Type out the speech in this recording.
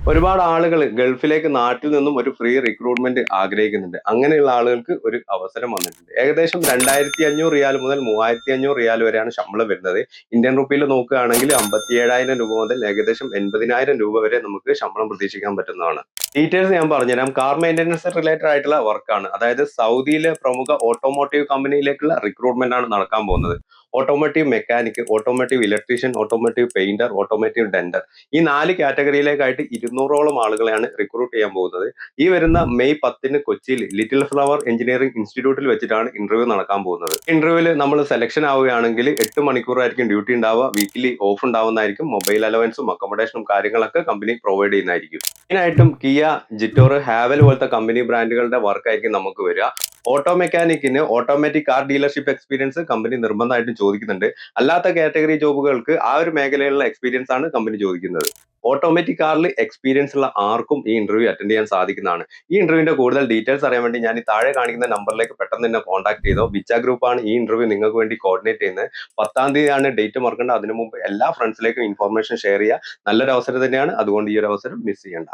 ഒരുപാട് ആളുകൾ ഗൾഫിലേക്ക് നാട്ടിൽ നിന്നും ഒരു ഫ്രീ റിക്രൂട്ട്മെന്റ് ആഗ്രഹിക്കുന്നുണ്ട്. അങ്ങനെയുള്ള ആളുകൾക്ക് ഒരു അവസരം വന്നിട്ടുണ്ട്. ഏകദേശം 2500 റിയാൽ മുതൽ 3500 റിയാൽ വരെയാണ് ശമ്പളം വരുന്നത്. ഇന്ത്യൻ റുപ്പിയിൽ നോക്കുകയാണെങ്കിൽ 57,000 രൂപ മുതൽ ഏകദേശം 80,000 രൂപ വരെ നമുക്ക് ശമ്പളം പ്രതീക്ഷിക്കാൻ പറ്റുന്നതാണ്. ഡീറ്റെയിൽസ് ഞാൻ പറഞ്ഞുതരാം. കാർ മെയിൻ്റനൻസ് റിലേറ്റഡ് ആയിട്ടുള്ള വർക്കാണ്. അതായത് സൗദിയിലെ പ്രമുഖ ഓട്ടോമോട്ടീവ് കമ്പനിയിലേക്കുള്ള റിക്രൂട്ട്മെന്റ് ആണ് നടക്കാൻ പോകുന്നത്. Automotive mechanic, automotive electrician, automotive painter, automotive denter, ഈ 4 കാറ്റഗറിയിലേക്കായിട്ട് 200ഓളം ആളുകളെയാണ് റിക്രൂട്ട് ചെയ്യാൻ പോകുന്നത്. ഈ വരുന്ന മെയ് 10 കൊച്ചിയിൽ ലിറ്റിൽ ഫ്ലവർ എഞ്ചിനീയറിംഗ് ഇൻസ്റ്റിറ്റ്യൂട്ടിൽ വെച്ചിട്ടാണ് ഇന്റർവ്യൂ നടക്കാൻ പോകുന്നത്. ഇന്റർവ്യൂവിൽ നമ്മൾ സെലക്ഷൻ ആവുകയാണെങ്കിൽ 8 മണിക്കൂറായിരിക്കും ഡ്യൂട്ടി ഉണ്ടാവുക. വീക്കിലി ഓഫ് ഉണ്ടാവുന്നതായിരിക്കും. മൊബൈൽ അലവൻസും അക്കോമഡേഷനും കാര്യങ്ങളൊക്കെ കമ്പനി പ്രൊവൈഡ് ചെയ്യുന്നതായിരിക്കും. മെയിനായിട്ടും കിയ, ജിറ്റോർ, ഹാവൽ പോലത്തെ കമ്പനി ബ്രാൻഡുകളുടെ വർക്കായിരിക്കും നമുക്ക് വരിക. ഓട്ടോ മെക്കാനിക്കിന് automatic car dealership experience company നിർബന്ധമായിട്ടും ചോദിക്കുന്നുണ്ട്. അല്ലാത്ത കാറ്റഗറി ജോബുകൾക്ക് ആ ഒരു മേഖലയിലുള്ള എക്സ്പീരിയൻസ് ആണ് കമ്പനി ചോദിക്കുന്നത്. ഓട്ടോമാറ്റിക് കാറിൽ എക്സ്പീരിയൻസ് ഉള്ള ആർക്കും ഈ ഇന്റർവ്യൂ അറ്റൻഡ് ചെയ്യാൻ സാധിക്കുന്നതാണ്. ഈ ഇന്റർവ്യൂവിന്റെ കൂടുതൽ ഡീറ്റെയിൽസ് അറിയാൻ വേണ്ടി ഞാൻ ഈ താഴെ കാണിക്കുന്ന നമ്പറിലേക്ക് പെട്ടെന്ന് തന്നെ കോൺടാക്ട് ചെയ്തോ. ബിച്ച ഗ്രൂപ്പ് ആണ് ഈ ഇന്റർവ്യൂ നിങ്ങൾക്ക് വേണ്ടി കോർഡിനേറ്റ് ചെയ്യുന്നത്. 10-ാം തീയതിയാണ് ഡേറ്റ് മറക്കേണ്ടത്. അതിനു മുമ്പ് എല്ലാ ഫ്രണ്ട്സിലേക്കും ഇൻഫർമേഷൻ ഷെയർ ചെയ്യുക. നല്ലൊരു അവസരം തന്നെയാണ്. അതുകൊണ്ട് ഈ ഒരു അവസരം മിസ് ചെയ്യേണ്ട.